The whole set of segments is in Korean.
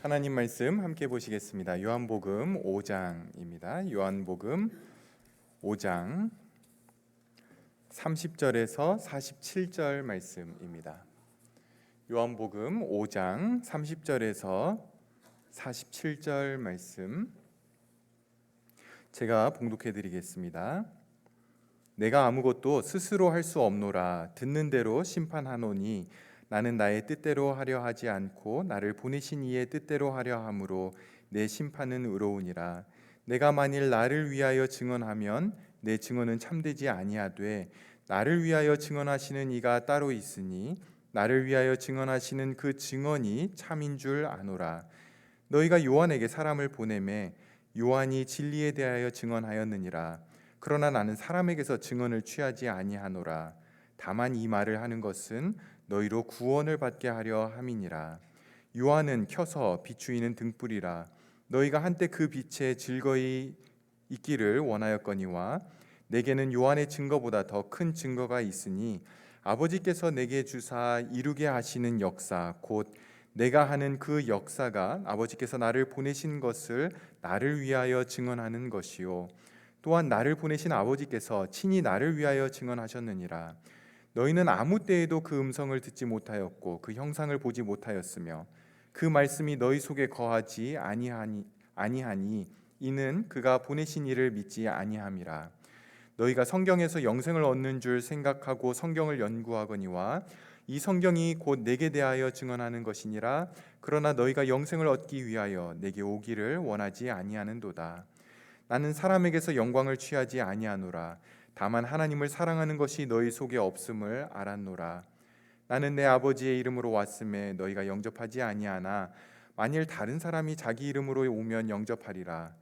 하나님 말씀 함께 보시겠습니다. 요한복음 5장입니다. 요한복음 5장 30절에서 47절 말씀입니다. 요한복음 5장 30절에서 47절 말씀 제가 봉독해 드리겠습니다. 내가 아무것도 스스로 할 수 없노라. 듣는 대로 심판하노니 나는 나의 뜻대로 하려 하지 않고 나를 보내신 이의 뜻대로 하려 함으로 내 심판은 의로우니라. 내가 만일 나를 위하여 증언하면 내 증언은 참되지 아니하되 나를 위하여 증언하시는 이가 따로 있으니 나를 위하여 증언하시는 그 증언이 참인 줄 아노라. 너희가 요한에게 사람을 보내매 요한이 진리에 대하여 증언하였느니라. 그러나 나는 사람에게서 증언을 취하지 아니하노라. 다만 이 말을 하는 것은 너희로 구원을 받게 하려 함이니라. 요한은 켜서 비추이는 등불이라. 너희가 한때 그 빛에 즐거이 있기를 원하였거니와 내게는 요한의 증거보다 더 큰 증거가 있으니 아버지께서 내게 주사 이루게 하시는 역사 곧 내가 하는 그 역사가 아버지께서 나를 보내신 것을 나를 위하여 증언하는 것이요 또한 나를 보내신 아버지께서 친히 나를 위하여 증언하셨느니라. 너희는 아무 때에도 그 음성을 듣지 못하였고 그 형상을 보지 못하였으며 그 말씀이 너희 속에 거하지 아니하니 이는 그가 보내신 이를 믿지 아니함이라. 너희가 성경에서 영생을 얻는 줄 생각하고 성경을 연구하거니와 이 성경이 곧 내게 대하여 증언하는 것이니라. 그러나 너희가 영생을 얻기 위하여 내게 오기를 원하지 아니하는도다. 나는 사람에게서 영광을 취하지 아니하노라. 다만 하나님을 사랑하는 것이 너희 속에 없음을 알았노라. 나는 내 아버지의 이름으로 왔음에 너희가 영접하지 아니하나 만일 다른 사람이 자기 이름으로 오면 영접하리라.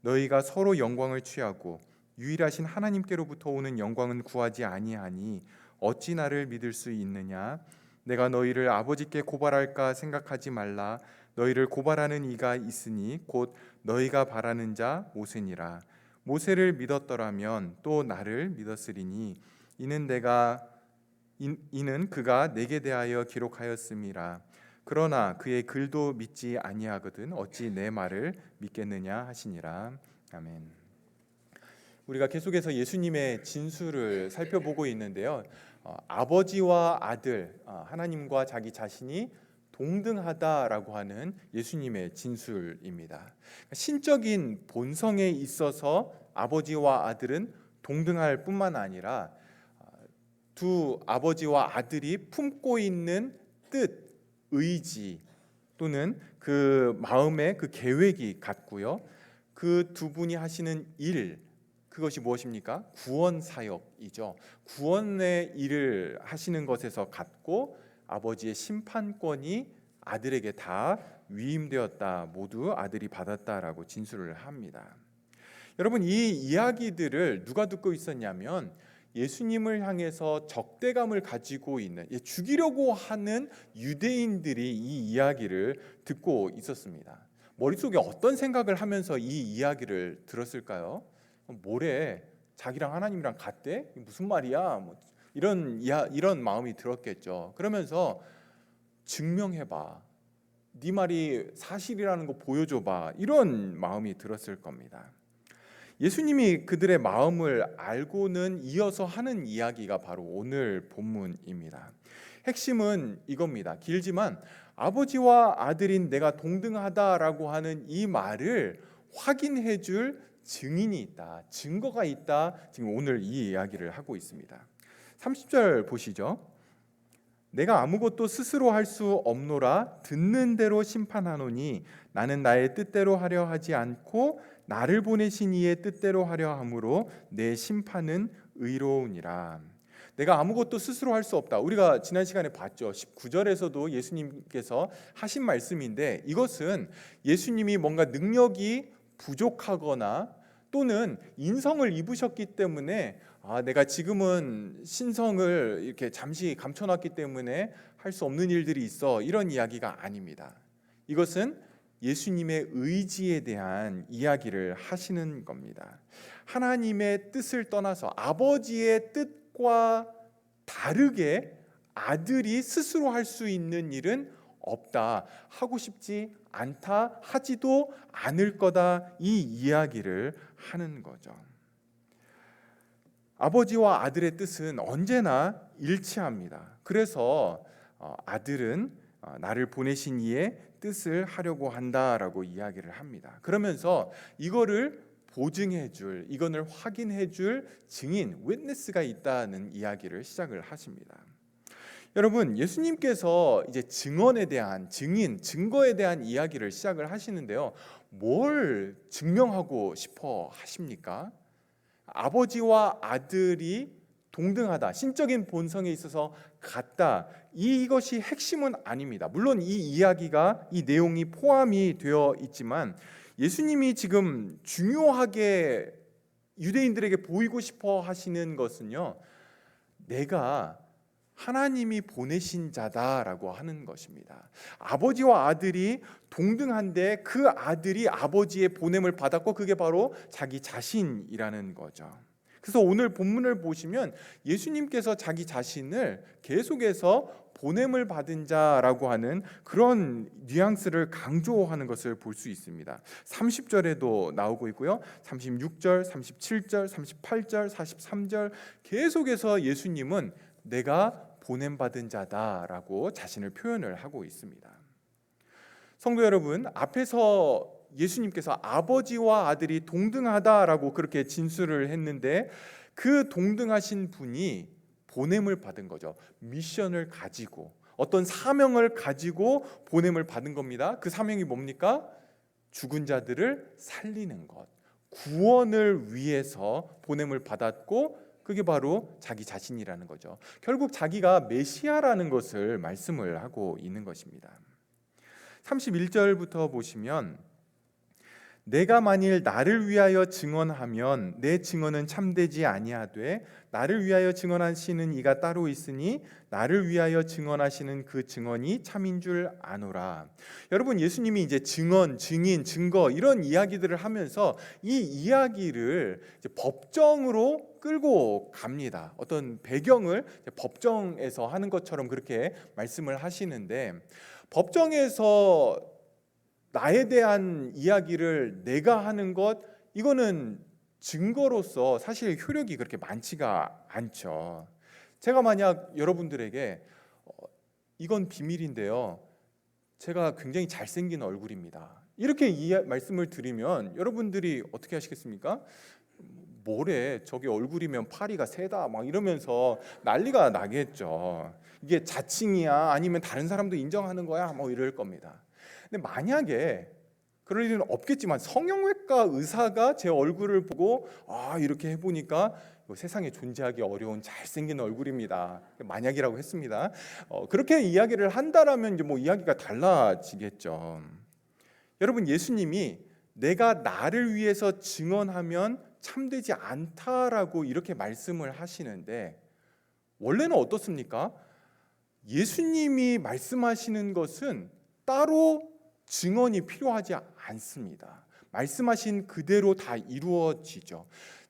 너희가 서로 영광을 취하고 유일하신 하나님께로부터 오는 영광은 구하지 아니하니 어찌 나를 믿을 수 있느냐? 내가 너희를 아버지께 고발할까 생각하지 말라. 너희를 고발하는 이가 있으니 곧 너희가 바라는 자 모세니라. 모세를 믿었더라면 또 나를 믿었으리니 이는 그가 내게 대하여 기록하였음이라. 그러나 그의 글도 믿지 아니하거든 어찌 내 말을 믿겠느냐 하시니라. 아멘. 우리가 계속해서 예수님의 진술을 살펴보고 있는데요. 아버지와 아들, 하나님과 자기 자신이 동등하다라고 하는 예수님의 진술입니다. 신적인 본성에 있어서 아버지와 아들은 동등할 뿐만 아니라 두 아버지와 아들이 품고 있는 뜻, 의지 또는 그 마음의 그 계획이 같고요. 그 두 분이 하시는 일, 그것이 무엇입니까? 구원 사역이죠. 구원의 일을 하시는 것에서 같고 아버지의 심판권이 아들에게 다 위임되었다. 모두 아들이 받았다라고 진술을 합니다. 여러분, 이 이야기들을 누가 듣고 있었냐면 예수님을 향해서 적대감을 가지고 있는, 죽이려고 하는 유대인들이 이 이야기를 듣고 있었습니다. 머릿속에 어떤 생각을 하면서 이 이야기를 들었을까요? 뭐래? 자기랑 하나님이랑 같대? 무슨 말이야? 이런 마음이 들었겠죠. 그러면서 증명해봐. 네 말이 사실이라는 거 보여줘봐. 이런 마음이 들었을 겁니다. 예수님이 그들의 마음을 알고는 이어서 하는 이야기가 바로 오늘 본문입니다. 핵심은 이겁니다. 길지만 아버지와 아들인 내가 동등하다라고 하는 이 말을 확인해 줄 증인이 있다, 증거가 있다. 지금 오늘 이 이야기를 하고 있습니다. 30절 보시죠. 내가 아무것도 스스로 할 수 없노라. 듣는 대로 심판하노니 나는 나의 뜻대로 하려 하지 않고 나를 보내신 이의 뜻대로 하려 함으로 내 심판은 의로우니라. 내가 아무것도 스스로 할 수 없다. 우리가 지난 시간에 봤죠. 19절에서도 예수님께서 하신 말씀인데 이것은 예수님이 뭔가 능력이 부족하거나 또는 인성을 입으셨기 때문에 내가 지금은 신성을 이렇게 잠시 감춰놨기 때문에 할 수 없는 일들이 있어, 이런 이야기가 아닙니다. 이것은 예수님의 의지에 대한 이야기를 하시는 겁니다. 하나님의 뜻을 떠나서 아버지의 뜻과 다르게 아들이 스스로 할 수 있는 일은 없다, 하고 싶지 않다, 하지도 않을 거다, 이 이야기를 하는 거죠. 아버지와 아들의 뜻은 언제나 일치합니다. 그래서 아들은 나를 보내신 이의 뜻을 하려고 한다라고 이야기를 합니다. 그러면서 이거를 보증해 줄, 이거를 확인해 줄 증인, witness가 있다는 이야기를 시작을 하십니다. 여러분, 예수님께서 이제 증언에 대한, 증인, 증거에 대한 이야기를 시작을 하시는데요. 뭘 증명하고 싶어 하십니까? 아버지와 아들이 동등하다, 신적인 본성에 있어서 같다, 이것이 핵심은 아닙니다. 물론 이 이야기가, 이 내용이 포함이 되어 있지만 예수님이 지금 중요하게 유대인들에게 보이고 싶어 하시는 것은요, 내가 하나님이 보내신 자다라고 하는 것입니다. 아버지와 아들이 동등한데 그 아들이 아버지의 보냄을 받았고 그게 바로 자기 자신이라는 거죠. 그래서 오늘 본문을 보시면 예수님께서 자기 자신을 계속해서 보냄을 받은 자라고 하는 그런 뉘앙스를 강조하는 것을 볼 수 있습니다. 30절에도 나오고 있고요. 36절, 37절, 38절, 43절 계속해서 예수님은 내가 보냄받은 자다라고 자신을 표현을 하고 있습니다. 성도 여러분, 앞에서 예수님께서 아버지와 아들이 동등하다라고 그렇게 진술을 했는데 그 동등하신 분이 보냄을 받은 거죠. 미션을 가지고, 어떤 사명을 가지고 보냄을 받은 겁니다. 그 사명이 뭡니까? 죽은 자들을 살리는 것, 구원을 위해서 보냄을 받았고 그게 바로 자기 자신이라는 거죠. 결국 자기가 메시아라는 것을 말씀을 하고 있는 것입니다. 31절부터 보시면 내가 만일 나를 위하여 증언하면 내 증언은 참되지 아니하되 나를 위하여 증언하시는 이가 따로 있으니 나를 위하여 증언하시는 그 증언이 참인 줄 아노라. 여러분, 예수님이 이제 증언, 증인, 증거 이런 이야기들을 하면서 이 이야기를 이제 법정으로 끌고 갑니다. 어떤 배경을 법정에서 하는 것처럼 그렇게 말씀을 하시는데, 법정에서 나에 대한 이야기를 내가 하는 것, 이거는 증거로서 사실 효력이 그렇게 많지가 않죠. 제가 만약 여러분들에게 이건 비밀인데요, 제가 굉장히 잘생긴 얼굴입니다, 이렇게 말씀을 드리면 여러분들이 어떻게 하시겠습니까? 뭐래, 저게 얼굴이면 파리가 세다 막 이러면서 난리가 나겠죠. 이게 자칭이야 아니면 다른 사람도 인정하는 거야 뭐 이럴 겁니다. 근데 만약에 그럴 일은 없겠지만 성형외과 의사가 제 얼굴을 보고 이렇게 해보니까 세상에 존재하기 어려운 잘생긴 얼굴입니다, 만약이라고 했습니다. 그렇게 이야기를 한다라면 이제 뭐 이야기가 달라지겠죠. 여러분, 예수님이 내가 나를 위해서 증언하면 참되지 않다라고 이렇게 말씀을 하시는데, 원래는 어떻습니까? 예수님이 말씀하시는 것은 따로 증언이 필요하지 않습니다. 말씀하신 그대로 다 이루어지죠.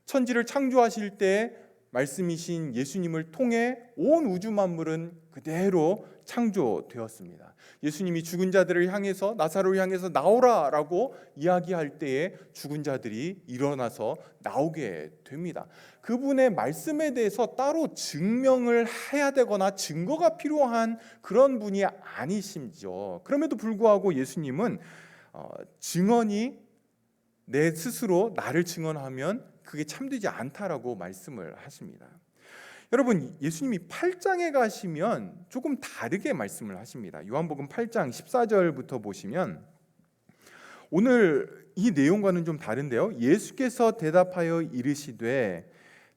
천지를 창조하실 때 말씀이신 예수님을 통해 온 우주 만물은 그대로 창조되었습니다. 예수님이 죽은 자들을 향해서, 나사로를 향해서 나오라라고 이야기할 때에 죽은 자들이 일어나서 나오게 됩니다. 그분의 말씀에 대해서 따로 증명을 해야 되거나 증거가 필요한 그런 분이 아니시죠. 그럼에도 불구하고 예수님은 증언이 내 스스로 나를 증언하면 그게 참되지 않다라고 말씀을 하십니다. 여러분, 예수님이 8장에 가시면 조금 다르게 말씀을 하십니다. 요한복음 8장 14절부터 보시면 오늘 이 내용과는 좀 다른데요. 예수께서 대답하여 이르시되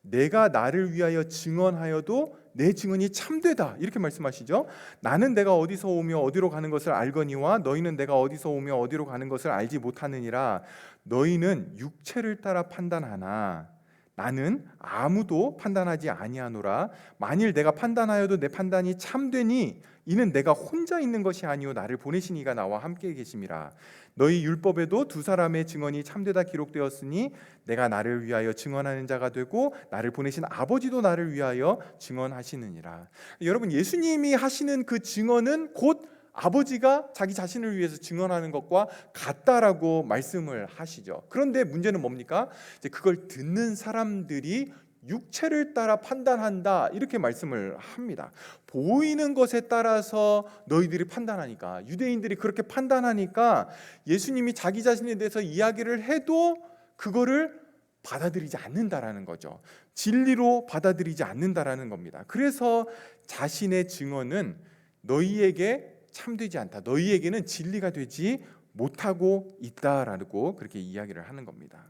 내가 나를 위하여 증언하여도 내 증언이 참되다, 이렇게 말씀하시죠. 나는 내가 어디서 오며 어디로 가는 것을 알거니와 너희는 내가 어디서 오며 어디로 가는 것을 알지 못하느니라. 너희는 육체를 따라 판단하나 나는 아무도 판단하지 아니하노라. 만일 내가 판단하여도 내 판단이 참되니 이는 내가 혼자 있는 것이 아니요 나를 보내신 이가 나와 함께 계심이라. 너희 율법에도 두 사람의 증언이 참되다 기록되었으니 내가 나를 위하여 증언하는 자가 되고 나를 보내신 아버지도 나를 위하여 증언하시느니라. 여러분, 예수님이 하시는 그 증언은 곧 아버지가 자기 자신을 위해서 증언하는 것과 같다라고 말씀을 하시죠. 그런데 문제는 뭡니까? 이제 그걸 듣는 사람들이 육체를 따라 판단한다, 이렇게 말씀을 합니다. 보이는 것에 따라서 너희들이 판단하니까, 유대인들이 그렇게 판단하니까 예수님이 자기 자신에 대해서 이야기를 해도 그거를 받아들이지 않는다라는 거죠. 진리로 받아들이지 않는다라는 겁니다. 그래서 자신의 증언은 너희에게 참되지 않다, 너희에게는 진리가 되지 못하고 있다라고 그렇게 이야기를 하는 겁니다.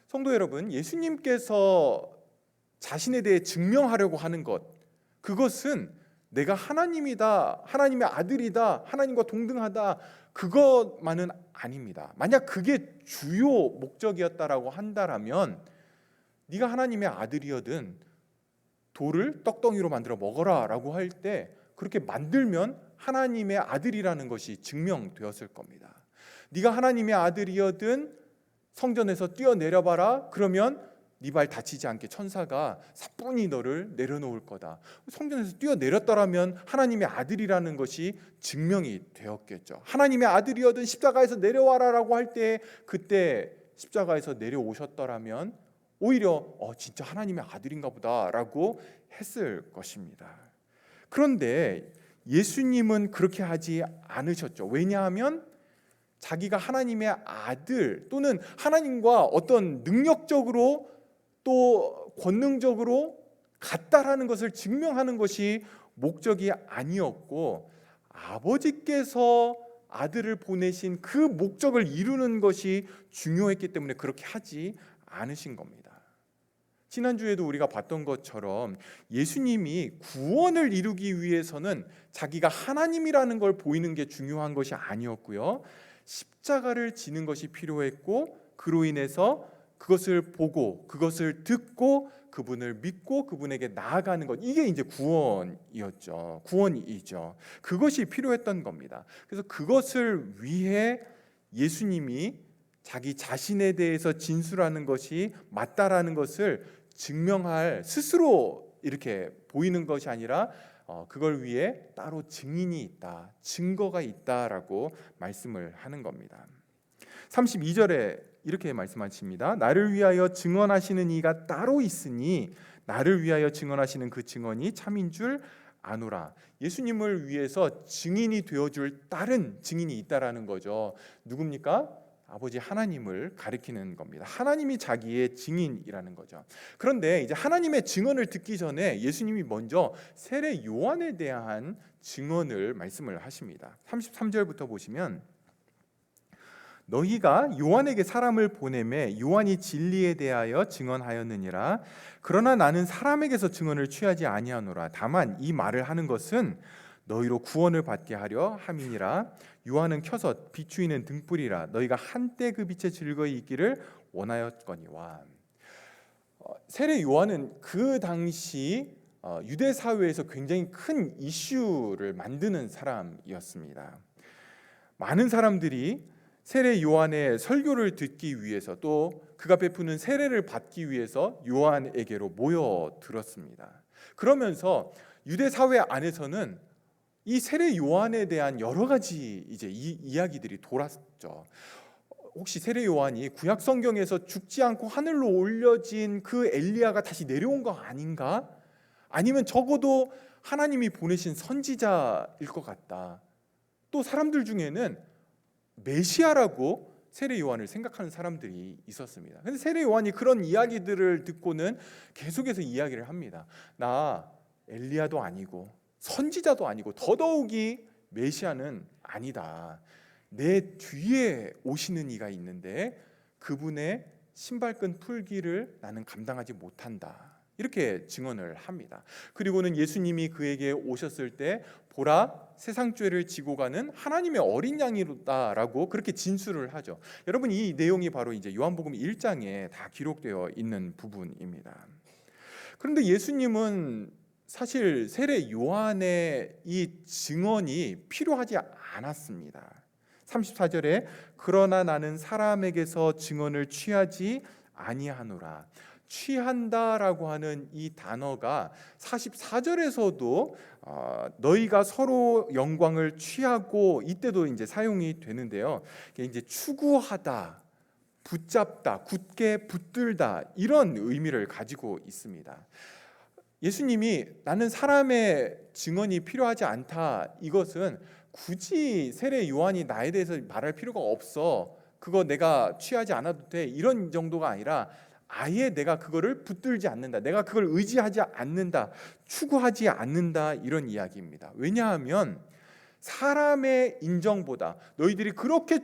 성도 여러분, 예수님께서 자신에 대해 증명하려고 하는 것, 그것은 내가 하나님이다, 하나님의 아들이다, 하나님과 동등하다, 그것만은 아닙니다. 만약 그게 주요 목적이었다라고 한다면 네가 하나님의 아들이어든 돌을 떡덩이로 만들어 먹어라 라고 할 때 그렇게 만들면 하나님의 아들이라는 것이 증명되었을 겁니다. 네가 하나님의 아들이어든 성전에서 뛰어내려봐라, 그러면 네 발 다치지 않게 천사가 사뿐히 너를 내려놓을 거다. 성전에서 뛰어내렸더라면 하나님의 아들이라는 것이 증명이 되었겠죠. 하나님의 아들이어든 십자가에서 내려와라라고 할 때 그때 십자가에서 내려오셨더라면 오히려 진짜 하나님의 아들인가 보다라고 했을 것입니다. 그런데 예수님은 그렇게 하지 않으셨죠. 왜냐하면 자기가 하나님의 아들 또는 하나님과 어떤 능력적으로 또 권능적으로 같다라는 것을 증명하는 것이 목적이 아니었고, 아버지께서 아들을 보내신 그 목적을 이루는 것이 중요했기 때문에 그렇게 하지 않으신 겁니다. 지난주에도 우리가 봤던 것처럼 예수님이 구원을 이루기 위해서는 자기가 하나님이라는 걸 보이는 게 중요한 것이 아니었고요, 십자가를 지는 것이 필요했고, 그로 인해서 그것을 보고 그것을 듣고 그분을 믿고 그분에게 나아가는 것, 이게 이제 구원이었죠. 구원이죠. 그것이 필요했던 겁니다. 그래서 그것을 위해 예수님이 자기 자신에 대해서 진술하는 것이 맞다라는 것을 증명할, 스스로 이렇게 보이는 것이 아니라 그걸 위해 따로 증인이 있다, 증거가 있다라고 말씀을 하는 겁니다. 32절에 이렇게 말씀하십니다. 나를 위하여 증언하시는 이가 따로 있으니 나를 위하여 증언하시는 그 증언이 참인 줄 아노라. 예수님을 위해서 증인이 되어줄 다른 증인이 있다라는 거죠. 누굽니까? 아버지 하나님을 가리키는 겁니다. 하나님이 자기의 증인이라는 거죠. 그런데 이제 하나님의 증언을 듣기 전에 예수님이 먼저 세례 요한에 대한 증언을 말씀을 하십니다. 33절부터 보시면, 너희가 요한에게 사람을 보내매 요한이 진리에 대하여 증언하였느니라. 그러나 나는 사람에게서 증언을 취하지 아니하노라. 다만 이 말을 하는 것은 너희로 구원을 받게 하려 함이니라. 요한은 켜서 비추이는 등불이라. 너희가 한때 그 빛에 즐거이 있기를 원하였거니와. 세례 요한은 그 당시 유대 사회에서 굉장히 큰 이슈를 만드는 사람이었습니다. 많은 사람들이 세례 요한의 설교를 듣기 위해서 또 그가 베푸는 세례를 받기 위해서 요한에게로 모여들었습니다. 그러면서 유대 사회 안에서는 이 세례 요한에 대한 여러 가지 이제 이야기들이 돌았죠. 혹시 세례 요한이 구약 성경에서 죽지 않고 하늘로 올려진 그 엘리야가 다시 내려온 거 아닌가? 아니면 적어도 하나님이 보내신 선지자일 것 같다. 또 사람들 중에는 메시아라고 세례 요한을 생각하는 사람들이 있었습니다. 근데 세례 요한이 그런 이야기들을 듣고는 계속해서 이야기를 합니다. 나 엘리야도 아니고 선지자도 아니고 더더욱이 메시아는 아니다. 내 뒤에 오시는 이가 있는데 그분의 신발끈 풀기를 나는 감당하지 못한다. 이렇게 증언을 합니다. 그리고는 예수님이 그에게 오셨을 때 보라, 세상 죄를 지고 가는 하나님의 어린 양이로다라고 그렇게 진술을 하죠. 여러분, 이 내용이 바로 이제 요한복음 1장에 다 기록되어 있는 부분입니다. 그런데 예수님은 사실 세례 요한의 이 증언이 필요하지 않았습니다. 34절에 그러나 나는 사람에게서 증언을 취하지 아니하노라. 취한다라고 하는 이 단어가 44절에서도 너희가 서로 영광을 취하고 이때도 이제 사용이 되는데요. 이게 이제 추구하다, 붙잡다, 굳게 붙들다 이런 의미를 가지고 있습니다. 예수님이 나는 사람의 증언이 필요하지 않다, 이것은 굳이 세례 요한이 나에 대해서 말할 필요가 없어, 그거 내가 취하지 않아도 돼, 이런 정도가 아니라 아예 내가 그거를 붙들지 않는다, 내가 그걸 의지하지 않는다, 추구하지 않는다, 이런 이야기입니다. 왜냐하면 사람의 인정보다 너희들이 그렇게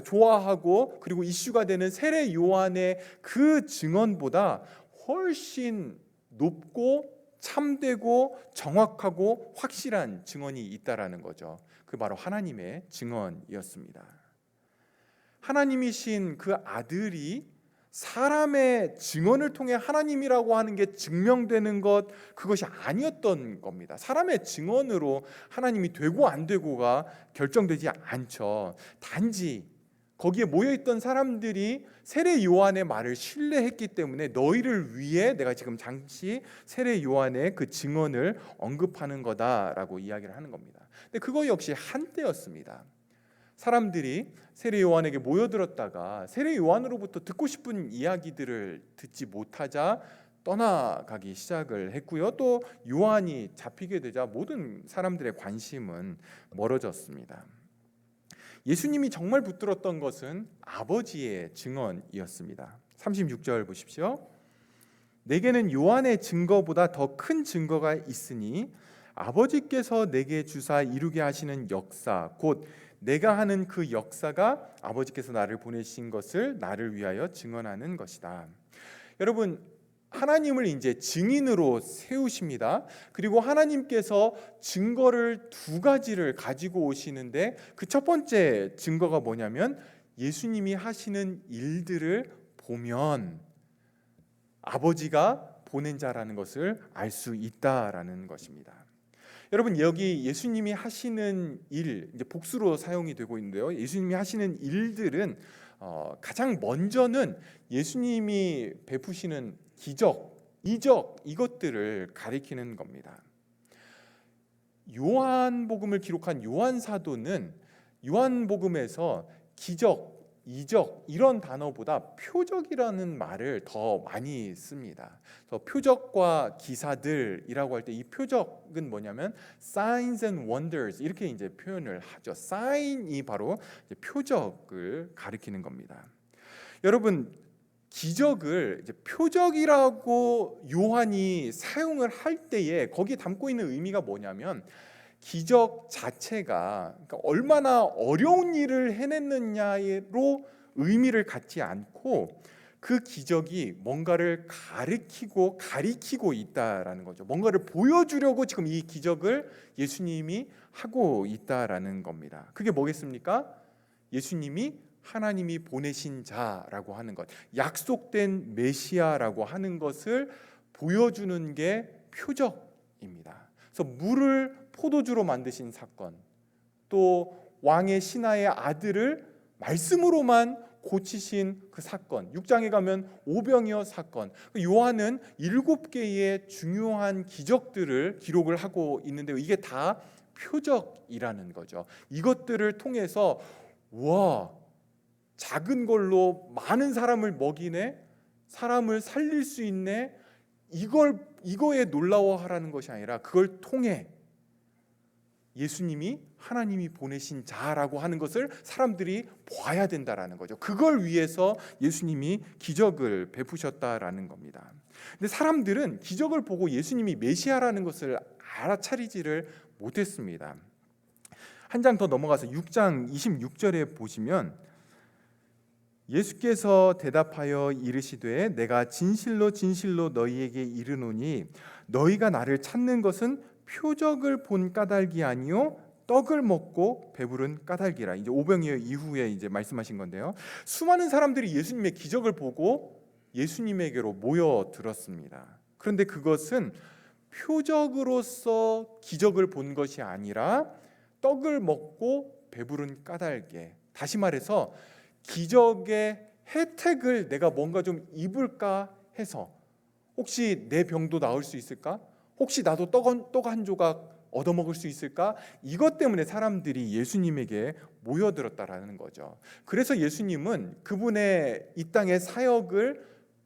좋아하고 그리고 이슈가 되는 세례 요한의 그 증언보다 훨씬 높고 참되고 정확하고 확실한 증언이 있다라는 거죠. 그 바로 하나님의 증언이었습니다. 하나님이신 그 아들이 사람의 증언을 통해 하나님이라고 하는 게 증명되는 것, 그것이 아니었던 겁니다. 사람의 증언으로 하나님이 되고 안 되고가 결정되지 않죠. 단지 거기에 모여있던 사람들이 세례 요한의 말을 신뢰했기 때문에 너희를 위해 내가 지금 잠시 세례 요한의 그 증언을 언급하는 거다라고 이야기를 하는 겁니다. 근데 그거 역시 한때였습니다. 사람들이 세례 요한에게 모여들었다가 세례 요한으로부터 듣고 싶은 이야기들을 듣지 못하자 떠나가기 시작을 했고요. 또 요한이 잡히게 되자 모든 사람들의 관심은 멀어졌습니다. 예수님이 정말 붙들었던 것은 아버지의 증언이었습니다. 36절 보십시오. 내게는 요한의 증거보다 더 큰 증거가 있으니 아버지께서 내게 주사 이루게 하시는 역사, 곧 내가 하는 그 역사가 아버지께서 나를 보내신 것을 나를 위하여 증언하는 것이다. 여러분, 하나님을 이제 증인으로 세우십니다. 그리고 하나님께서 증거를 두 가지를 가지고 오시는데 그 첫 번째 증거가 뭐냐면 예수님이 하시는 일들을 보면 아버지가 보낸 자라는 것을 알 수 있다라는 것입니다. 여러분, 여기 예수님이 하시는 일, 이제 복수로 사용이 되고 있는데요. 예수님이 하시는 일들은 가장 먼저는 예수님이 베푸시는 기적, 이적, 이것들을 가리키는 겁니다. 요한복음을 기록한 요한 사도는 요한복음에서 기적, 이적 이런 단어보다 표적이라는 말을 더 많이 씁니다. 그래서 표적과 기사들이라고 할 때 이 표적은 뭐냐면 signs and wonders 이렇게 이제 표현을 하죠. sign이 바로 표적을 가리키는 겁니다. 여러분, 기적을 이제 표적이라고 요한이 사용을 할 때에 거기에 담고 있는 의미가 뭐냐면 기적 자체가 그러니까 얼마나 어려운 일을 해냈느냐로 의미를 갖지 않고 그 기적이 뭔가를 가리키고 있다라는 거죠. 뭔가를 보여주려고 지금 이 기적을 예수님이 하고 있다라는 겁니다. 그게 뭐겠습니까? 예수님이 하나님이 보내신 자라고 하는 것, 약속된 메시아라고 하는 것을 보여주는 게 표적입니다. 그래서 물을 포도주로 만드신 사건, 또 왕의 신하의 아들을 말씀으로만 고치신 그 사건, 6장에 가면 오병이어 사건, 요한은 7개의 중요한 기적들을 기록을 하고 있는데 이게 다 표적이라는 거죠. 이것들을 통해서 와, 작은 걸로 많은 사람을 먹이네, 사람을 살릴 수 있네, 이거에 놀라워하라는 것이 아니라 그걸 통해 예수님이 하나님이 보내신 자라고 하는 것을 사람들이 봐야 된다라는 거죠. 그걸 위해서 예수님이 기적을 베푸셨다라는 겁니다. 근데 사람들은 기적을 보고 예수님이 메시아라는 것을 알아차리지를 못했습니다. 한 장 더 넘어가서 6장 26절에 보시면 예수께서 대답하여 이르시되 내가 진실로 진실로 너희에게 이르노니 너희가 나를 찾는 것은 표적을 본 까닭이 아니요 떡을 먹고 배부른 까닭이라. 이제 오병이어 이후에 이제 말씀하신 건데요. 수많은 사람들이 예수님의 기적을 보고 예수님에게로 모여들었습니다. 그런데 그것은 표적으로서 기적을 본 것이 아니라 떡을 먹고 배부른 까닭에, 다시 말해서 기적의 혜택을 내가 뭔가 좀 입을까 해서 혹시 내 병도 나을 수 있을까? 혹시 나도 떡 한 조각 얻어먹을 수 있을까? 이것 때문에 사람들이 예수님에게 모여들었다라는 거죠. 그래서 예수님은 그분의 이 땅의 사역을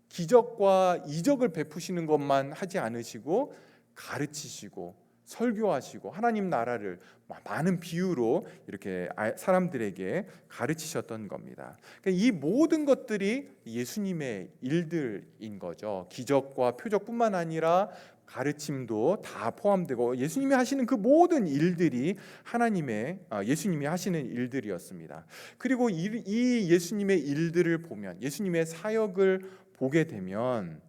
기적과 이적을 베푸시는 것만 하지 않으시고 가르치시고 설교하시고 하나님 나라를 많은 비유로 이렇게 사람들에게 가르치셨던 겁니다. 그러니까 이 모든 것들이 예수님의 일들인 거죠. 기적과 표적뿐만 아니라 가르침도 다 포함되고 예수님이 하시는 그 모든 일들이 예수님이 하시는 일들이었습니다. 그리고 이 예수님의 일들을 보면, 예수님의 사역을 보게 되면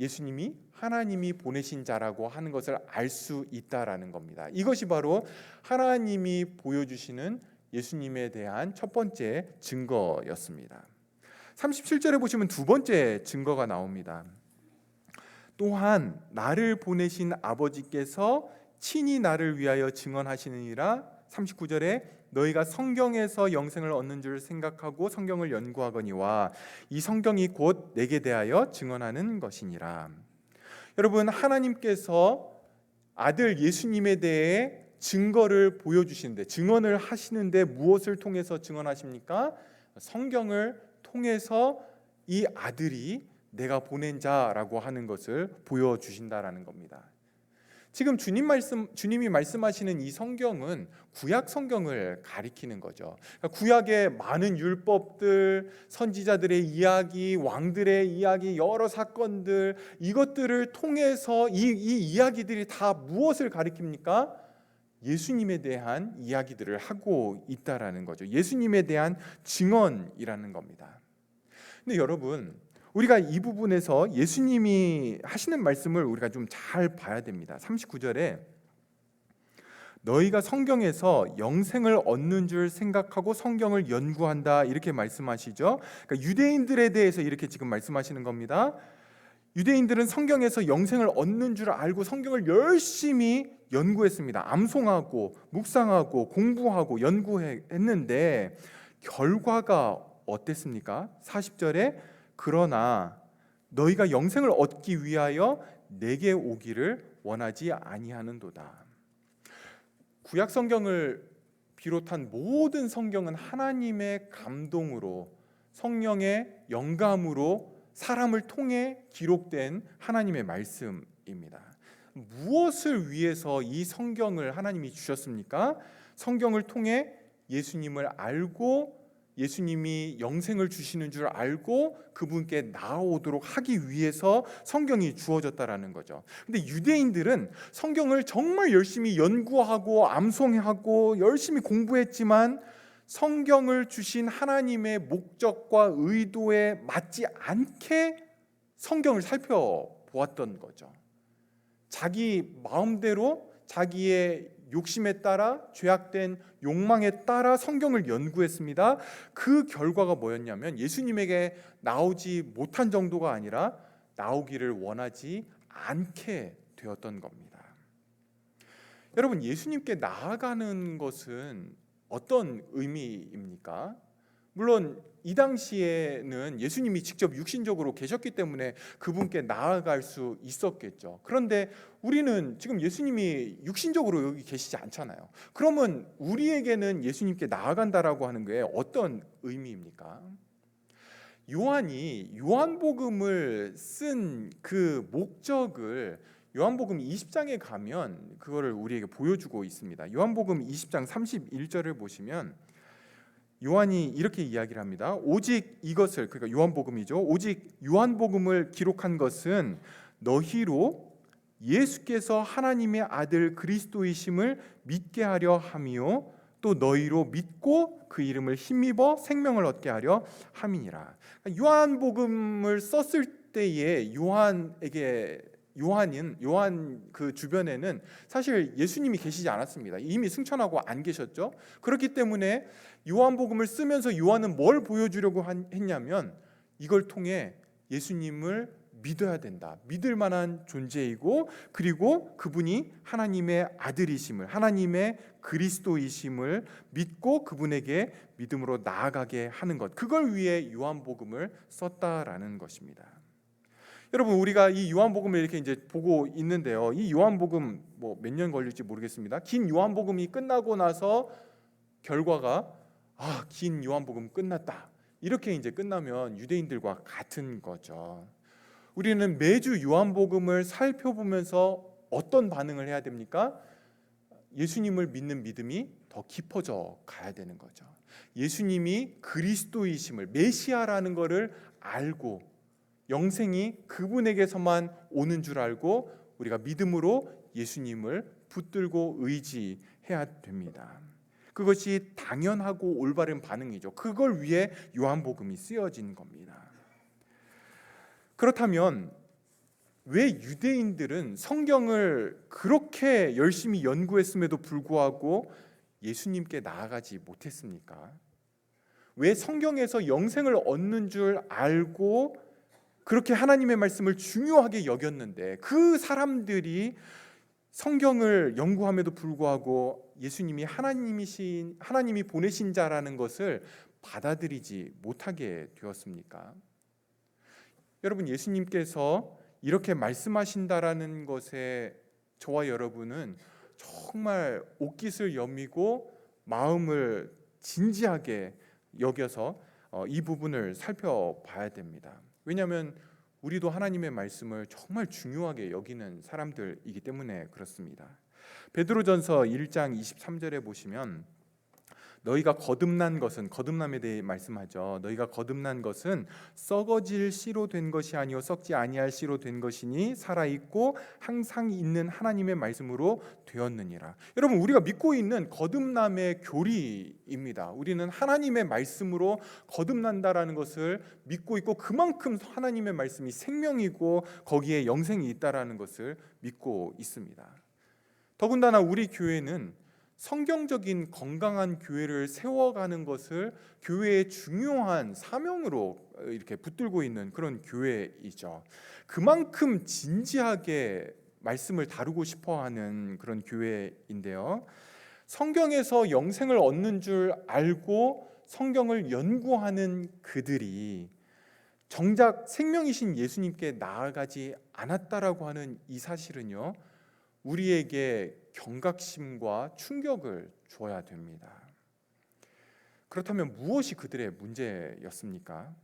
예수님이 하나님이 보내신 자라고 하는 것을 알 수 있다라는 겁니다. 이것이 바로 하나님이 보여주시는 예수님에 대한 첫 번째 증거였습니다. 37절에 보시면 두 번째 증거가 나옵니다. 또한 나를 보내신 아버지께서 친히 나를 위하여 증언하시느니라. 39절에 너희가 성경에서 영생을 얻는 줄 생각하고 성경을 연구하거니와 이 성경이 곧 내게 대하여 증언하는 것이니라. 여러분, 하나님께서 아들 예수님에 대해 증거를 보여주시는데, 증언을 하시는데 무엇을 통해서 증언하십니까? 성경을 통해서 이 아들이 내가 보낸 자라고 하는 것을 보여주신다라는 겁니다. 지금 주님이 말씀하시는 이 성경은 구약 성경을 가리키는 거죠. 그러니까 구약의 많은 율법들, 선지자들의 이야기, 왕들의 이야기, 여러 사건들, 이것들을 통해서 이 이야기들이 다 무엇을 가리킵니까? 예수님에 대한 이야기들을 하고 있다라는 거죠. 예수님에 대한 증언이라는 겁니다. 근데 여러분, 우리가 이 부분에서 예수님이 하시는 말씀을 우리가 좀 잘 봐야 됩니다. 39절에 너희가 성경에서 영생을 얻는 줄 생각하고 성경을 연구한다 이렇게 말씀하시죠. 그러니까 유대인들에 대해서 이렇게 지금 말씀하시는 겁니다. 유대인들은 성경에서 영생을 얻는 줄 알고 성경을 열심히 연구했습니다. 암송하고 묵상하고 공부하고 연구했는데 결과가 어땠습니까? 40절에 그러나 너희가 영생을 얻기 위하여 내게 오기를 원하지 아니하는도다. 구약 성경을 비롯한 모든 성경은 하나님의 감동으로, 성령의 영감으로 사람을 통해 기록된 하나님의 말씀입니다. 무엇을 위해서 이 성경을 하나님이 주셨습니까? 성경을 통해 예수님을 알고 예수님이 영생을 주시는 줄 알고 그분께 나아오도록 하기 위해서 성경이 주어졌다라는 거죠. 근데 유대인들은 성경을 정말 열심히 연구하고 암송하고 열심히 공부했지만 성경을 주신 하나님의 목적과 의도에 맞지 않게 성경을 살펴보았던 거죠. 자기 마음대로 자기의 욕심에 따라 죄악된 욕망에 따라 성경을 연구했습니다. 그 결과가 뭐였냐면 예수님에게 나오지 못한 정도가 아니라 나오기를 원하지 않게 되었던 겁니다. 여러분, 예수님께 나아가는 것은 어떤 의미입니까? 물론 이 당시에는 예수님이 직접 육신적으로 계셨기 때문에 그분께 나아갈 수 있었겠죠. 그런데 우리는 지금 예수님이 육신적으로 여기 계시지 않잖아요. 그러면 우리에게는 예수님께 나아간다라고 하는 게 어떤 의미입니까? 요한이 요한복음을 쓴 그 목적을 요한복음 20장에 가면 그거를 우리에게 보여주고 있습니다. 요한복음 20장 31절을 보시면 요한이 이렇게 이야기를 합니다. 오직 이것을, 그러니까 요한복음이죠. 오직 요한복음을 기록한 것은 너희로 예수께서 하나님의 아들 그리스도이심을 믿게 하려 함이요 또 너희로 믿고 그 이름을 힘입어 생명을 얻게 하려 함이니라. 요한복음을 썼을 때에 요한 그 주변에는 사실 예수님이 계시지 않았습니다. 이미 승천하고 안 계셨죠. 그렇기 때문에 요한복음을 쓰면서 요한은 뭘 보여주려고 했냐면 이걸 통해 예수님을 믿어야 된다. 믿을 만한 존재이고 그리고 그분이 하나님의 아들이심을, 하나님의 그리스도이심을 믿고 그분에게 믿음으로 나아가게 하는 것. 그걸 위해 요한복음을 썼다라는 것입니다. 여러분, 우리가 이 요한복음을 이렇게 이제 보고 있는데요. 이 요한복음 뭐 몇 년 걸릴지 모르겠습니다. 긴 요한복음이 끝나고 나서 결과가 긴 요한복음 끝났다, 이렇게 이제 끝나면 유대인들과 같은 거죠. 우리는 매주 요한복음을 살펴보면서 어떤 반응을 해야 됩니까? 예수님을 믿는 믿음이 더 깊어져 가야 되는 거죠. 예수님이 그리스도이심을, 메시아라는 것을 알고 영생이 그분에게서만 오는 줄 알고 우리가 믿음으로 예수님을 붙들고 의지해야 됩니다. 그것이 당연하고 올바른 반응이죠. 그걸 위해 요한복음이 쓰여진 겁니다. 그렇다면 왜 유대인들은 성경을 그렇게 열심히 연구했음에도 불구하고 예수님께 나아가지 못했습니까? 왜 성경에서 영생을 얻는 줄 알고 그렇게 하나님의 말씀을 중요하게 여겼는데 그 사람들이 성경을 연구함에도 불구하고 예수님이 하나님이 보내신 자라는 것을 받아들이지 못하게 되었습니까? 여러분, 예수님께서 이렇게 말씀하신다라는 것에 저와 여러분은 정말 옷깃을 여미고 마음을 진지하게 여겨서 이 부분을 살펴봐야 됩니다. 왜냐하면 우리도 하나님의 말씀을 정말 중요하게 여기는 사람들이기 때문에 그렇습니다. 베드로전서 1장 23절에 보시면 너희가 거듭난 것은, 거듭남에 대해 말씀하죠. 너희가 거듭난 것은 썩어질 씨로 된 것이 아니요 썩지 아니할 씨로 된 것이니 살아있고 항상 있는 하나님의 말씀으로 되었느니라. 여러분, 우리가 믿고 있는 거듭남의 교리입니다. 우리는 하나님의 말씀으로 거듭난다라는 것을 믿고 있고 그만큼 하나님의 말씀이 생명이고 거기에 영생이 있다라는 것을 믿고 있습니다. 더군다나 우리 교회는 성경적인 건강한 교회를 세워가는 것을 교회의 중요한 사명으로 이렇게 붙들고 있는 그런 교회이죠. 그만큼 진지하게 말씀을 다루고 싶어하는 그런 교회인데요. 성경에서 영생을 얻는 줄 알고 성경을 연구하는 그들이 정작 생명이신 예수님께 나아가지 않았다라고 하는 이 사실은요, 우리에게 경각심과 충격을 줘야 됩니다. 그렇다면 무엇이 그들의 문제였습니까?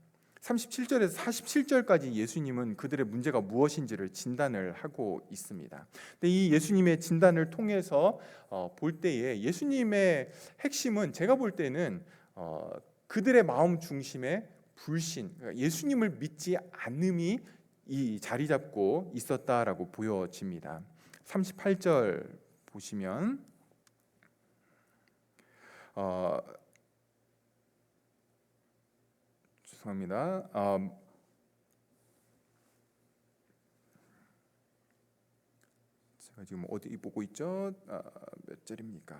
37절에서 47절까지 예수님은 그들의 문제가 무엇인지를 진단을 하고 있습니다. 근데 이 예수님의 진단을 통해서 볼 때에 예수님의 핵심은 제가 볼 때는 그들의 마음 중심에 불신, 예수님을 믿지 않음이 이 자리 잡고 있었다라고 보여집니다. 38절 보시면 죄송합니다. 제가 지금 어디 보고 있죠? 몇 절입니까?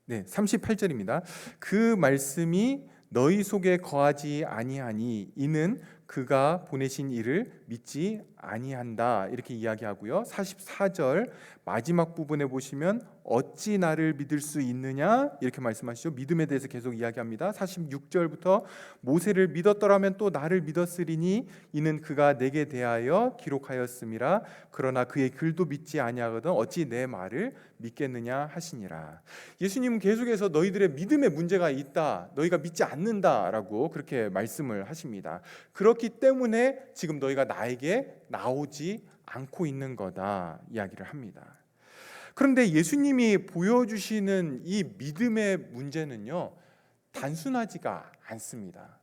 네, 38절입니다. 그 말씀이 너희 속에 거하지 아니하니 이는 그가 보내신 이를 믿지 아니한다, 이렇게 이야기하고요. 44절 마지막 부분에 보시면 어찌 나를 믿을 수 있느냐, 이렇게 말씀하시죠. 믿음에 대해서 계속 이야기합니다. 46절부터 모세를 믿었더라면 또 나를 믿었으리니 이는 그가 내게 대하여 기록하였음이라. 그러나 그의 글도 믿지 아니하거든 어찌 내 말을 믿겠느냐 하시니라. 예수님은 계속해서 너희들의 믿음에 문제가 있다, 너희가 믿지 않는다라고 그렇게 말씀을 하십니다. 그렇기 때문에 지금 너희가 나에게 나오지 않고 있는 거다 이야기를 합니다. 그런데 예수님이 보여주시는 이 믿음의 문제는요, 단순하지가 않습니다.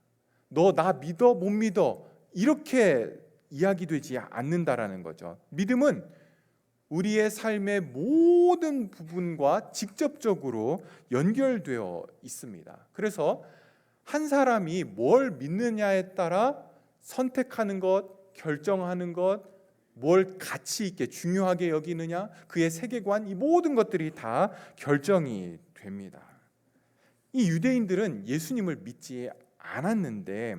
너 나 믿어 못 믿어 이렇게 이야기되지 않는다라는 거죠. 믿음은 우리의 삶의 모든 부분과 직접적으로 연결되어 있습니다. 그래서 한 사람이 뭘 믿느냐에 따라 선택하는 것, 결정하는 것, 뭘 가치 있게 중요하게 여기느냐, 그의 세계관, 이 모든 것들이 다 결정이 됩니다. 이 유대인들은 예수님을 믿지 않았는데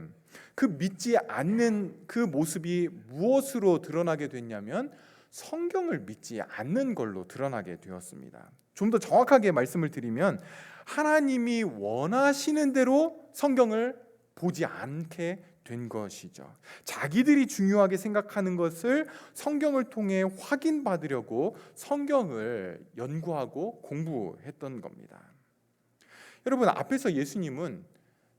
그 믿지 않는 그 모습이 무엇으로 드러나게 됐냐면 성경을 믿지 않는 걸로 드러나게 되었습니다. 좀 더 정확하게 말씀을 드리면 하나님이 원하시는 대로 성경을 보지 않게 된 것이죠. 자기들이 중요하게 생각하는 것을 성경을 통해 확인받으려고 성경을 연구하고 공부했던 겁니다. 여러분, 앞에서 예수님은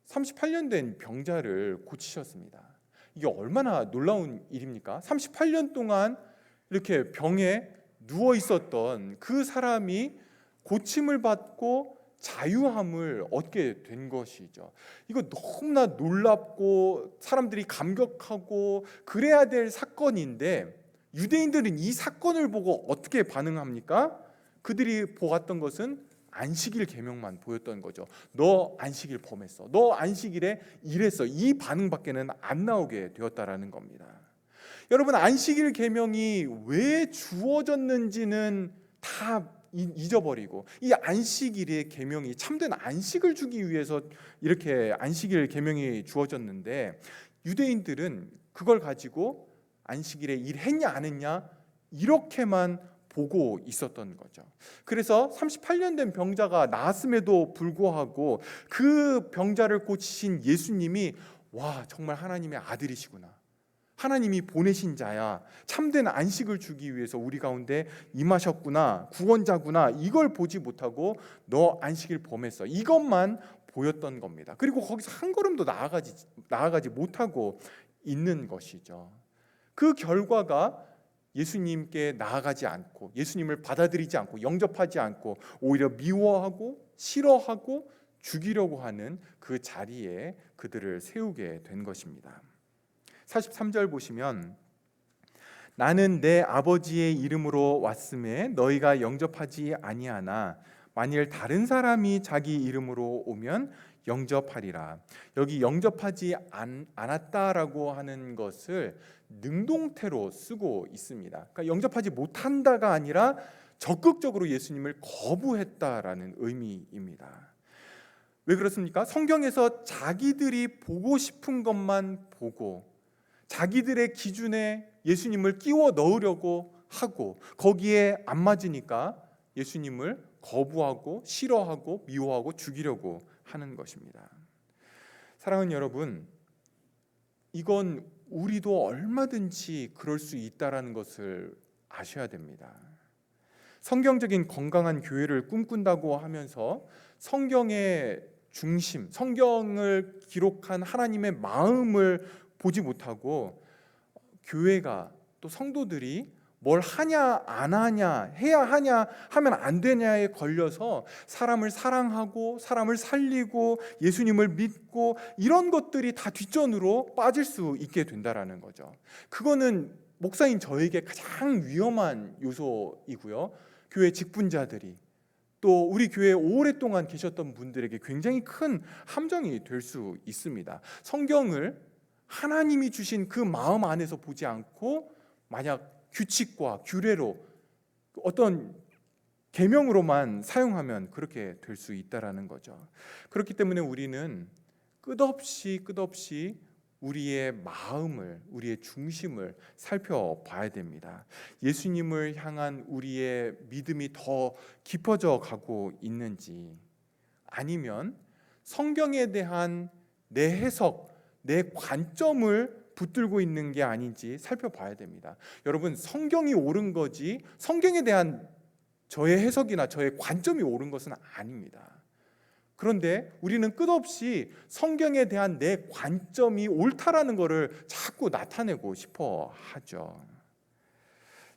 38년 된 병자를 고치셨습니다. 이게 얼마나 놀라운 일입니까? 38년 동안 이렇게 병에 누워 있었던 그 사람이 고침을 받고 자유함을 얻게 된 것이죠. 이거 너무나 놀랍고 사람들이 감격하고 그래야 될 사건인데, 유대인들은 이 사건을 보고 어떻게 반응합니까? 그들이 보았던 것은 안식일 계명만 보였던 거죠. 너 안식일 범했어, 너 안식일에 일했어, 이 반응밖에는 안 나오게 되었다라는 겁니다. 여러분, 안식일 계명이 왜 주어졌는지는 다 잊어버리고, 이 안식일의 계명이 참된 안식을 주기 위해서 이렇게 안식일 계명이 주어졌는데, 유대인들은 그걸 가지고 안식일에 일했냐 안 했냐 이렇게만 보고 있었던 거죠. 그래서 38년 된 병자가 나았음에도 불구하고 그 병자를 고치신 예수님이, 와, 정말 하나님의 아들이시구나, 하나님이 보내신 자야, 참된 안식을 주기 위해서 우리 가운데 임하셨구나, 구원자구나, 이걸 보지 못하고 너 안식일 범했어, 이것만 보였던 겁니다. 그리고 거기서 한 걸음도 나아가지 못하고 있는 것이죠. 그 결과가 예수님께 나아가지 않고, 예수님을 받아들이지 않고, 영접하지 않고, 오히려 미워하고 싫어하고 죽이려고 하는 그 자리에 그들을 세우게 된 것입니다. 43절 보시면, 나는 내 아버지의 이름으로 왔음에 너희가 영접하지 아니하나 만일 다른 사람이 자기 이름으로 오면 영접하리라. 여기 영접하지 않았다라고 하는 것을 능동태로 쓰고 있습니다. 그러니까 영접하지 못한다가 아니라 적극적으로 예수님을 거부했다라는 의미입니다. 왜 그렇습니까? 성경에서 자기들이 보고 싶은 것만 보고 자기들의 기준에 예수님을 끼워 넣으려고 하고, 거기에 안 맞으니까 예수님을 거부하고 싫어하고 미워하고 죽이려고 하는 것입니다. 사랑하는 여러분, 이건 우리도 얼마든지 그럴 수 있다라는 것을 아셔야 됩니다. 성경적인 건강한 교회를 꿈꾼다고 하면서 성경의 중심, 성경을 기록한 하나님의 마음을 보지 못하고 교회가, 또 성도들이 뭘 하냐 안 하냐, 해야 하냐 하면 안 되냐에 걸려서 사람을 사랑하고 사람을 살리고 예수님을 믿고 이런 것들이 다 뒷전으로 빠질 수 있게 된다라는 거죠. 그거는 목사인 저에게 가장 위험한 요소이고요, 교회 직분자들이, 또 우리 교회에 오랫동안 계셨던 분들에게 굉장히 큰 함정이 될 수 있습니다. 성경을 하나님이 주신 그 마음 안에서 보지 않고 만약 규칙과 규례로, 어떤 계명으로만 사용하면 그렇게 될 수 있다라는 거죠. 그렇기 때문에 우리는 끝없이 우리의 마음을, 우리의 중심을 살펴봐야 됩니다. 예수님을 향한 우리의 믿음이 더 깊어져 가고 있는지, 아니면 성경에 대한 내 해석, 내 관점을 붙들고 있는 게 아닌지 살펴봐야 됩니다. 여러분, 성경이 옳은 거지 성경에 대한 저의 해석이나 저의 관점이 옳은 것은 아닙니다. 그런데 우리는 끝없이 성경에 대한 내 관점이 옳다라는 것을 자꾸 나타내고 싶어 하죠.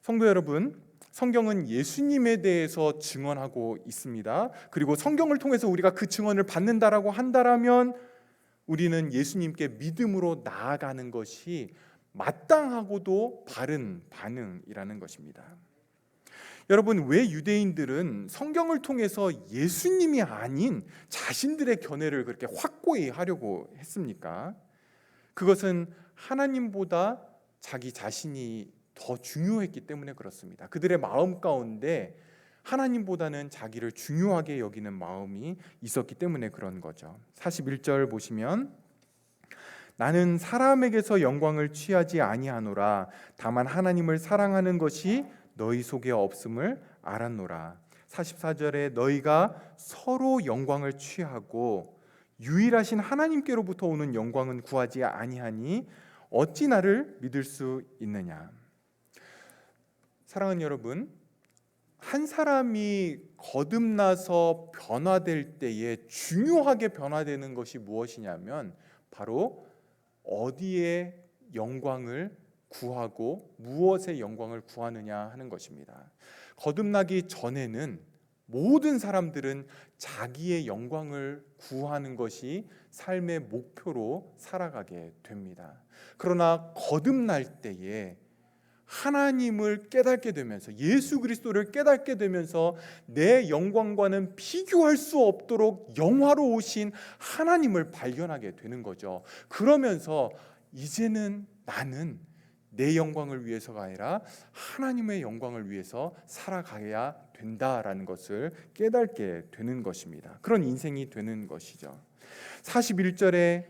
성도 여러분, 성경은 예수님에 대해서 증언하고 있습니다. 그리고 성경을 통해서 우리가 그 증언을 받는다라고 한다면 우리는 예수님께 믿음으로 나아가는 것이 마땅하고도 바른 반응이라는 것입니다. 여러분, 왜 유대인들은 성경을 통해서 예수님이 아닌 자신들의 견해를 그렇게 확고히 하려고 했습니까? 그것은 하나님보다 자기 자신이 더 중요했기 때문에 그렇습니다. 그들의 마음 가운데 하나님보다는 자기를 중요하게 여기는 마음이 있었기 때문에 그런 거죠. 41절 보시면, 나는 사람에게서 영광을 취하지 아니하노라. 다만 하나님을 사랑하는 것이 너희 속에 없음을 알았노라. 44절에 너희가 서로 영광을 취하고 유일하신 하나님께로부터 오는 영광은 구하지 아니하니 어찌 나를 믿을 수 있느냐. 사랑하는 여러분, 한 사람이 거듭나서 변화될 때에 중요하게 변화되는 것이 무엇이냐면 바로 어디에 영광을 구하고 무엇의 영광을 구하느냐 하는 것입니다. 거듭나기 전에는 모든 사람들은 자기의 영광을 구하는 것이 삶의 목표로 살아가게 됩니다. 그러나 거듭날 때에 하나님을 깨닫게 되면서, 예수 그리스도를 깨닫게 되면서 내 영광과는 비교할 수 없도록 영화로우신 하나님을 발견하게 되는 거죠. 그러면서 이제는 나는 내 영광을 위해서가 아니라 하나님의 영광을 위해서 살아가야 된다라는 것을 깨닫게 되는 것입니다. 그런 인생이 되는 것이죠. 41절에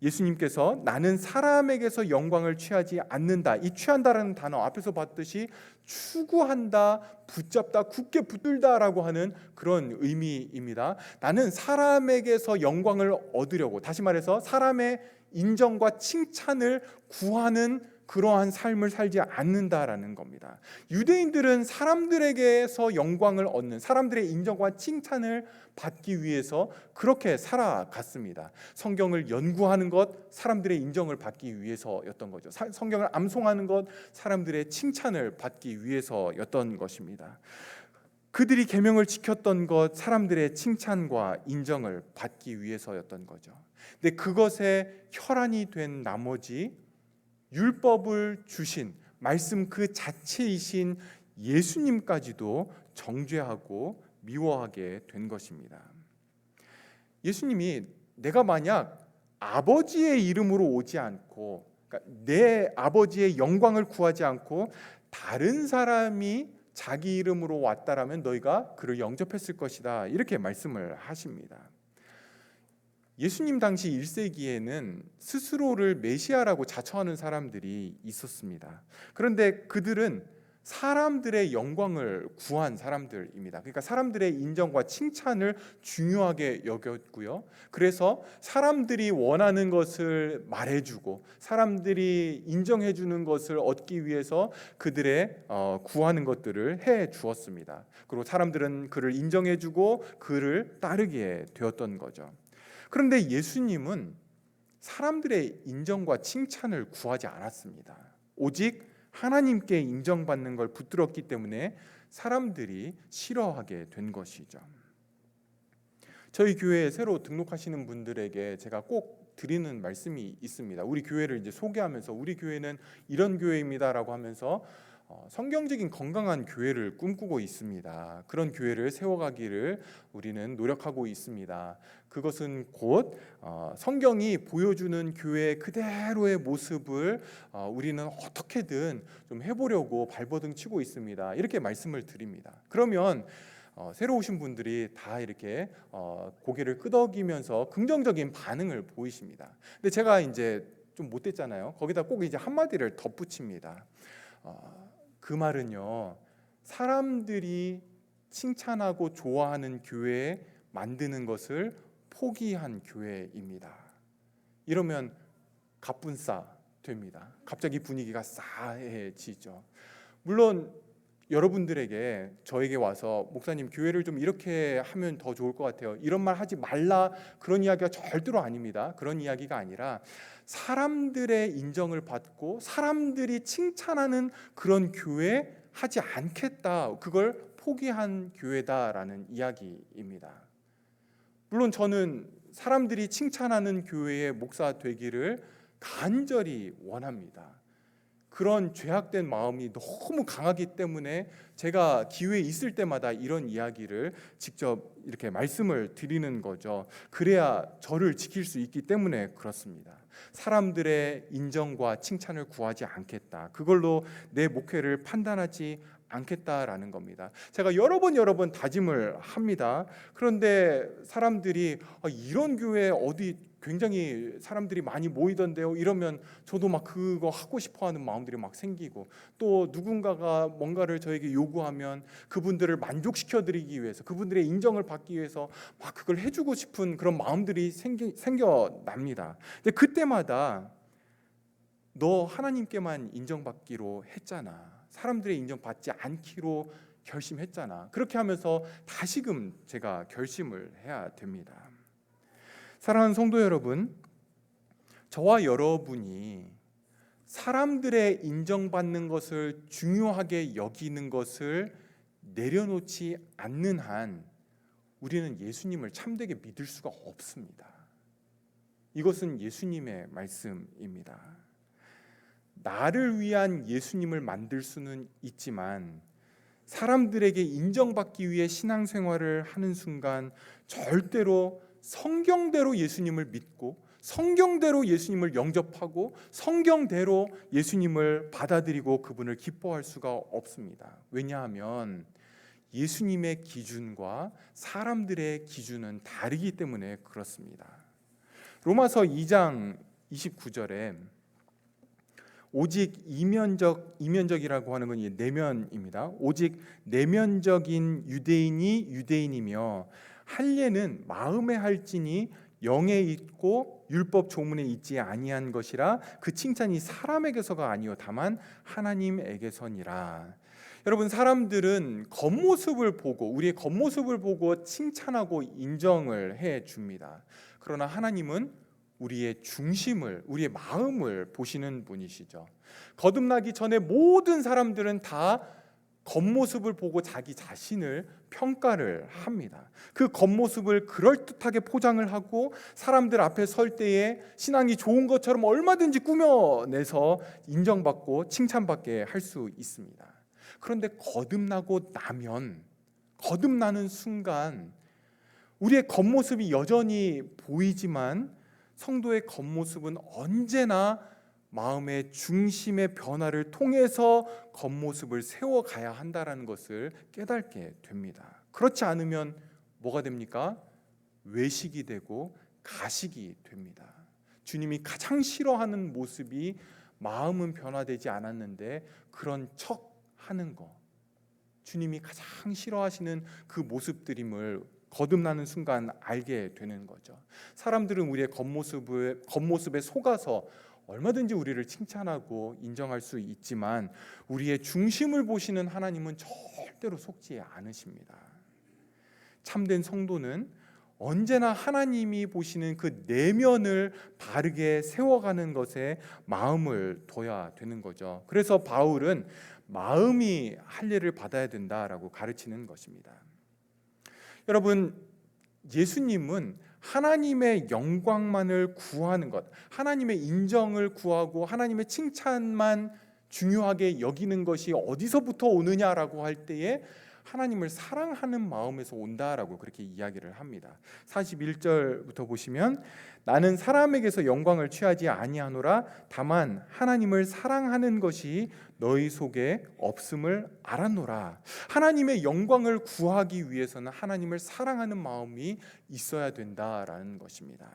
예수님께서 나는 사람에게서 영광을 취하지 않는다, 이 취한다라는 단어 앞에서 봤듯이 추구한다, 붙잡다, 굳게 붙들다라고 하는 그런 의미입니다. 나는 사람에게서 영광을 얻으려고, 다시 말해서 사람의 인정과 칭찬을 구하는 그러한 삶을 살지 않는다라는 겁니다. 유대인들은 사람들에게서 영광을 얻는, 사람들의 인정과 칭찬을 받기 위해서 그렇게 살아갔습니다. 성경을 연구하는 것, 사람들의 인정을 받기 위해서였던 거죠. 성경을 암송하는 것, 사람들의 칭찬을 받기 위해서였던 것입니다. 그들이 계명을 지켰던 것, 사람들의 칭찬과 인정을 받기 위해서였던 거죠. 근데 그것에 혈안이 된 나머지 율법을 주신 말씀 그 자체이신 예수님까지도 정죄하고 미워하게 된 것입니다. 예수님이 내가 만약 아버지의 이름으로 오지 않고, 그러니까 내 아버지의 영광을 구하지 않고 다른 사람이 자기 이름으로 왔다라면 너희가 그를 영접했을 것이다, 이렇게 말씀을 하십니다. 예수님 당시 1세기에는 스스로를 메시아라고 자처하는 사람들이 있었습니다. 그런데 그들은 사람들의 영광을 구한 사람들입니다. 그러니까 사람들의 인정과 칭찬을 중요하게 여겼고요. 그래서 사람들이 원하는 것을 말해주고 사람들이 인정해주는 것을 얻기 위해서 그들의 구하는 것들을 해 주었습니다. 그리고 사람들은 그를 인정해주고 그를 따르게 되었던 거죠. 그런데 예수님은 사람들의 인정과 칭찬을 구하지 않았습니다. 오직 하나님께 인정받는 걸 붙들었기 때문에 사람들이 싫어하게 된 것이죠. 저희 교회에 새로 등록하시는 분들에게 제가 꼭 드리는 말씀이 있습니다. 우리 교회를 이제 소개하면서 우리 교회는 이런 교회입니다라고 하면서 성경적인 건강한 교회를 꿈꾸고 있습니다. 그런 교회를 세워가기를 우리는 노력하고 있습니다. 그것은 곧 성경이 보여주는 교회 그대로의 모습을 우리는 어떻게든 좀 해보려고 발버둥 치고 있습니다. 이렇게 말씀을 드립니다. 그러면 새로 오신 분들이 다 이렇게 고개를 끄덕이면서 긍정적인 반응을 보이십니다. 근데 제가 이제 좀 못됐잖아요. 거기다 꼭 이제 한마디를 덧붙입니다. 그 말은요, 사람들이 칭찬하고 좋아하는 교회에 만드는 것을 포기한 교회입니다. 이러면 갑분싸 됩니다. 갑자기 분위기가 싸해지죠. 물론 여러분들에게 저에게 와서 목사님 교회를 좀 이렇게 하면 더 좋을 것 같아요, 이런 말 하지 말라, 그런 이야기가 절대로 아닙니다. 그런 이야기가 아니라 사람들의 인정을 받고 사람들이 칭찬하는 그런 교회 하지 않겠다, 그걸 포기한 교회다라는 이야기입니다. 물론 저는 사람들이 칭찬하는 교회의 목사 되기를 간절히 원합니다. 그런 죄악된 마음이 너무 강하기 때문에 제가 기회 있을 때마다 이런 이야기를 직접 이렇게 말씀을 드리는 거죠. 그래야 저를 지킬 수 있기 때문에 그렇습니다. 사람들의 인정과 칭찬을 구하지 않겠다, 그걸로 내 목회를 판단하지 않겠다라는 겁니다. 제가 여러 번 다짐을 합니다. 그런데 사람들이 이런 교회 어디 굉장히 사람들이 많이 모이던데요, 이러면 저도 막 그거 하고 싶어하는 마음들이 막 생기고, 또 누군가가 뭔가를 저에게 요구하면 그분들을 만족시켜드리기 위해서, 그분들의 인정을 받기 위해서 막 그걸 해주고 싶은 그런 마음들이 생겨납니다. 근데 그때마다 너 하나님께만 인정받기로 했잖아, 사람들의 인정받지 않기로 결심했잖아, 그렇게 하면서 다시금 제가 결심을 해야 됩니다. 사랑하는 성도 여러분, 저와 여러분이 사람들의 인정받는 것을 중요하게 여기는 것을 내려놓지 않는 한 우리는 예수님을 참되게 믿을 수가 없습니다. 이것은 예수님의 말씀입니다. 나를 위한 예수님을 만들 수는 있지만 사람들에게 인정받기 위해 신앙생활을 하는 순간 절대로 성경대로 예수님을 믿고 성경대로 예수님을 영접하고 성경대로 예수님을 받아들이고 그분을 기뻐할 수가 없습니다. 왜냐하면 예수님의 기준과 사람들의 기준은 다르기 때문에 그렇습니다. 로마서 2장 29절에 오직 이면적이라고 하는 건 내면입니다. 오직 내면적인 유대인이 유대인이며 할례는 마음에 할지니 영에 있고 율법 조문에 있지 아니한 것이라 그 칭찬이 사람에게서가 아니요 다만 하나님에게서니라. 여러분, 사람들은 겉모습을 보고, 우리의 겉모습을 보고 칭찬하고 인정을 해 줍니다. 그러나 하나님은 우리의 중심을, 우리의 마음을 보시는 분이시죠. 거듭나기 전에 모든 사람들은 다 겉모습을 보고 자기 자신을 평가를 합니다. 그 겉모습을 그럴듯하게 포장을 하고 사람들 앞에 설 때에 신앙이 좋은 것처럼 얼마든지 꾸며내서 인정받고 칭찬받게 할 수 있습니다. 그런데 거듭나고 나면, 거듭나는 순간 우리의 겉모습이 여전히 보이지만 성도의 겉모습은 언제나 마음의 중심의 변화를 통해서 겉모습을 세워가야 한다는 것을 깨닫게 됩니다. 그렇지 않으면 뭐가 됩니까? 외식이 되고 가식이 됩니다. 주님이 가장 싫어하는 모습이 마음은 변화되지 않았는데 그런 척하는 것, 주님이 가장 싫어하시는 그 모습들임을 거듭나는 순간 알게 되는 거죠. 사람들은 우리의 겉모습에 속아서 얼마든지 우리를 칭찬하고 인정할 수 있지만 우리의 중심을 보시는 하나님은 절대로 속지 않으십니다. 참된 성도는 언제나 하나님이 보시는 그 내면을 바르게 세워가는 것에 마음을 둬야 되는 거죠. 그래서 바울은 마음이 할례를 받아야 된다라고 가르치는 것입니다. 여러분, 예수님은 하나님의 영광만을 구하는 것, 하나님의 인정을 구하고 하나님의 칭찬만 중요하게 여기는 것이 어디서부터 오느냐라고 할 때에 하나님을 사랑하는 마음에서 온다라고 그렇게 이야기를 합니다. 41절부터 보시면 나는 사람에게서 영광을 취하지 아니하노라 다만 하나님을 사랑하는 것이 너희 속에 없음을 알았노라. 하나님의 영광을 구하기 위해서는 하나님을 사랑하는 마음이 있어야 된다라는 것입니다.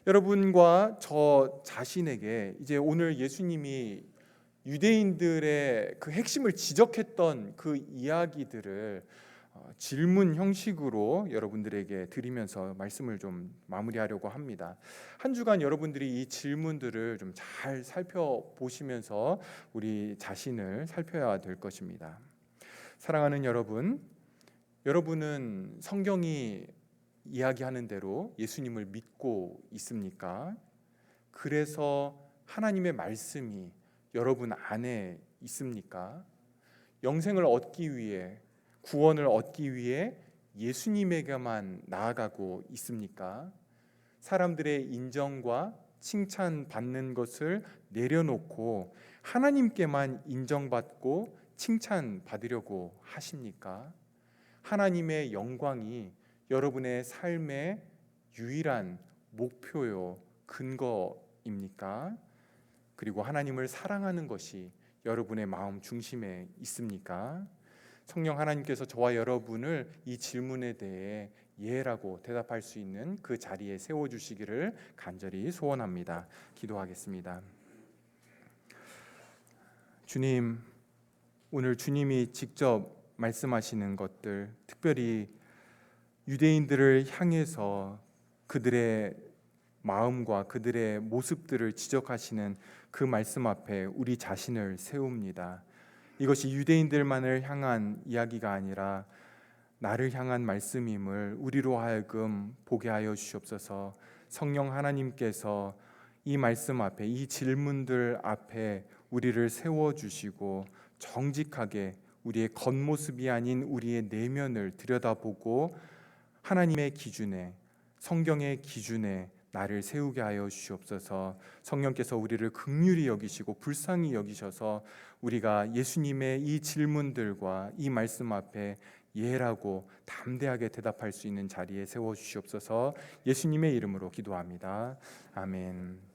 여러분과 저 자신에게 이제 오늘 예수님이 유대인들의 그 핵심을 지적했던 그 이야기들을 질문 형식으로 여러분들에게 드리면서 말씀을 좀 마무리하려고 합니다. 한 주간 여러분들이 이 질문들을 좀 잘 살펴보시면서 우리 자신을 살펴야 될 것입니다. 사랑하는 여러분, 여러분은 성경이 이야기하는 대로 예수님을 믿고 있습니까? 그래서 하나님의 말씀이 여러분 안에 있습니까? 영생을 얻기 위해, 구원을 얻기 위해 예수님에게만 나아가고 있습니까? 사람들의 인정과 칭찬받는 것을 내려놓고 하나님께만 인정받고 칭찬받으려고 하십니까? 하나님의 영광이 여러분의 삶의 유일한 목표요, 근거입니까? 그리고 하나님을 사랑하는 것이 여러분의 마음 중심에 있습니까? 성령 하나님께서 저와 여러분을 이 질문에 대해 예라고 대답할 수 있는 그 자리에 세워주시기를 간절히 소원합니다. 기도하겠습니다. 주님, 오늘 주님이 직접 말씀하시는 것들, 특별히 유대인들을 향해서 그들의 마음과 그들의 모습들을 지적하시는 그 말씀 앞에 우리 자신을 세웁니다. 이것이 유대인들만을 향한 이야기가 아니라 나를 향한 말씀임을 우리로 하여금 보게 하여 주시옵소서. 성령 하나님께서 이 말씀 앞에, 이 질문들 앞에 우리를 세워주시고 정직하게 우리의 겉모습이 아닌 우리의 내면을 들여다보고 하나님의 기준에, 성경의 기준에 나를 세우게 하여 주시옵소서. 성령께서 우리를 긍휼히 여기시고 불쌍히 여기셔서 우리가 예수님의 이 질문들과 이 말씀 앞에 예라고 담대하게 대답할 수 있는 자리에 세워 주시옵소서. 예수님의 이름으로 기도합니다. 아멘.